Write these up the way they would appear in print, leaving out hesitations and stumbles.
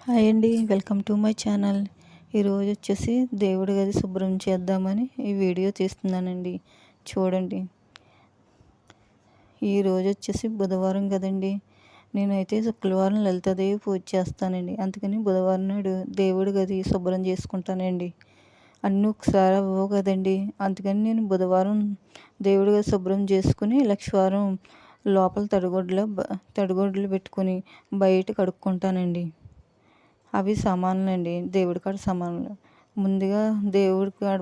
Hi అండి, welcome to my channel. ఈరోజు వచ్చేసి దేవుడి గది శుభ్రం చేద్దామని ఈ వీడియో తీస్తున్నానండి. చూడండి, ఈరోజు వచ్చేసి బుధవారం కదండి. నేనైతే శుక్రవారం లలితాదేవి పూజ చేస్తానండి. అందుకని బుధవారం నాడు దేవుడి గది శుభ్రం చేసుకుంటానండి. అన్నీ ఒకసారి అవ్వవు కదండి. అందుకని నేను బుధవారం దేవుడి గది శుభ్రం చేసుకుని లక్షవారం లోపల తడిగుడ్లు పెట్టుకుని బయట కడుక్కుంటానండి. అవి సామాన్లండి, దేవుడి కాడ సామాన్లు. ముందుగా దేవుడి కాడ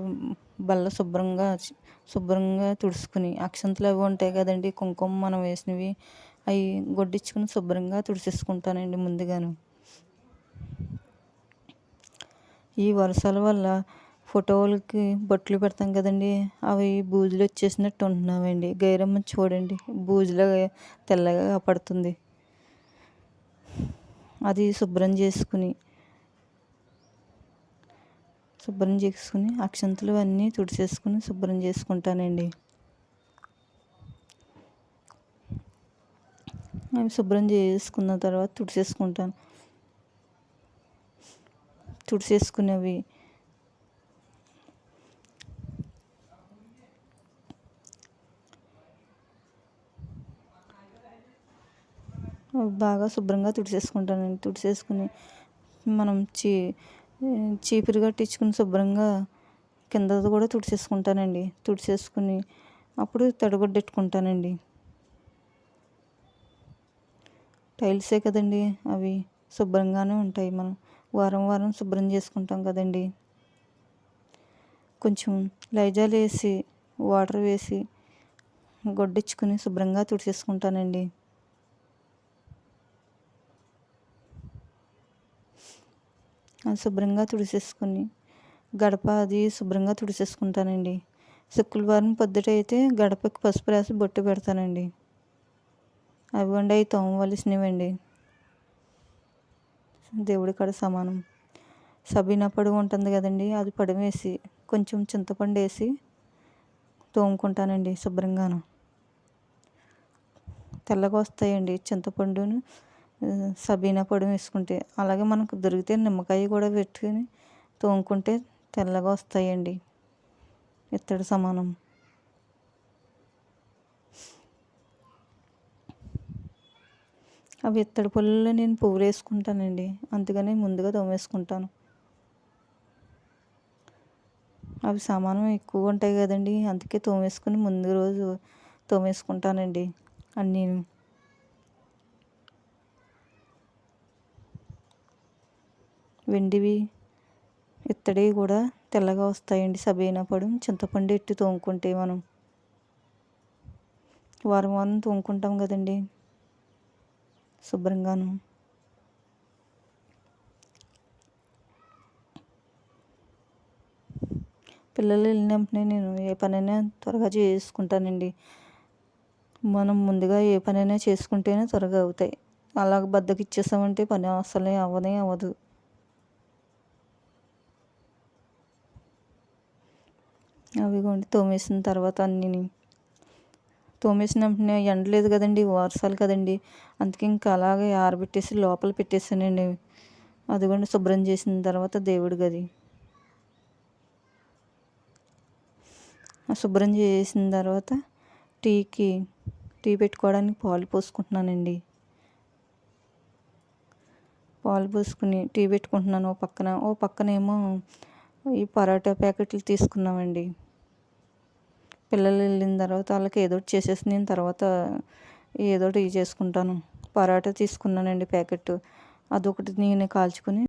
బల్ల శుభ్రంగా తుడుచుకుని, అక్షంతలు అవి ఉంటాయి కదండి, కుంకుమ మనం వేసినవి అవి గొడ్డించుకుని శుభ్రంగా తుడిచేసుకుంటానండి ముందుగాను. ఈ వర్షాల వల్ల ఫోటోలకి బొట్లు పెడతాం కదండి, అవి బూజులు వచ్చేసినట్టు ఉంటున్నామండి. గైరమ్మ చూడండి, బూజులో తెల్లగా పడుతుంది. అది శుభ్రం చేసుకుని అక్షంతలు అన్నీ తుడిచేసుకుని శుభ్రం చేసుకుంటానండి. అవి శుభ్రం చేసుకున్న తర్వాత తుడిచేసుకునేవి బాగా శుభ్రంగా తుడిచేసుకుంటానండి. తుడిచేసుకుని మనం చీపురు కట్టించుకుని శుభ్రంగా కిందది కూడా తుడిచేసుకుంటానండి. తుడిచేసుకుని అప్పుడు తడిగుడ్డెట్టుకుంటానండి. టైల్సే కదండి, అవి శుభ్రంగానే ఉంటాయి. మనం వారం శుభ్రం చేసుకుంటాం కదండి. కొంచెం లైజాల్ వేసి వాటర్ వేసి గొడ్డించుకుని శుభ్రంగా తుడిచేసుకుంటానండి. అది శుభ్రంగా తుడిచేసుకుని గడప అది శుభ్రంగా తుడిచేసుకుంటానండి. శుక్రవారం పొద్దుటైతే గడపకి పసుపు రాసి బొట్టు పెడతానండి. అవి తోమవలసినవండి, దేవుడి కాడ సమానం. సబీనా పొడి ఉంటుంది కదండి, అది పొడి వేసి కొంచెం చింతపండు వేసి తోముకుంటానండి శుభ్రంగాను. తెల్లగా వస్తాయండి చింతపండును సబీనా పొడి వేసుకుంటే. అలాగే మనకు దొరికితే నిమ్మకాయ కూడా పెట్టుకుని తోముకుంటే తెల్లగా వస్తాయండి, ఇత్తడి సమానం. అవి ఇత్తడి పుల్లల్లో నేను పువ్వులు వేసుకుంటానండి, అందుకని ముందుగా తోమేసుకుంటాను. అవి సామానం ఎక్కువ ఉంటాయి కదండి, అందుకే తోమేసుకుని ముందు రోజు తోమేసుకుంటానండి అన్నీ. వెండివి ఇత్తడి కూడా తెల్లగా వస్తాయండి. సబీనా పొడి చింతపండు ఎట్టి తోముకుంటే మనం వారం తోముకుంటాం కదండి శుభ్రంగాను. పిల్లలు వెళ్ళినప్పుడే నేను ఏ పనైనా త్వరగా చేసుకుంటానండి. మనం ముందుగా ఏ పనైనా చేసుకుంటేనే త్వరగా అవుతాయి. అలాగ బద్దకిచ్చేసామంటే పని అసలే అవ్వదు. అవి కొండి తోమేసిన తర్వాత అన్నీ తోమేసిన వెంటనే ఎండలేదు కదండి, వర్షాలు కదండి, అందుకే ఇంకా అలాగే ఆరబెట్టేసి లోపల పెట్టేసానండి. అదిగోండి శుభ్రం చేసిన తర్వాత దేవుడి గది శుభ్రం చేసిన తర్వాత టీ పెట్టుకోవడానికి పాలు పోసుకుంటున్నానండి. పాలు పోసుకుని టీ పెట్టుకుంటున్నాను. ఓ పక్కనేమో ఈ పరోటా ప్యాకెట్లు తీసుకున్నామండి. పిల్లలు వెళ్ళిన తర్వాత వాళ్ళకి ఏదోటి చేసేసి నేను తర్వాత ఏదోటి చేసుకుంటాను. పరోటా తీసుకున్నానండి ప్యాకెట్, అదొకటి నేను కాల్చుకుని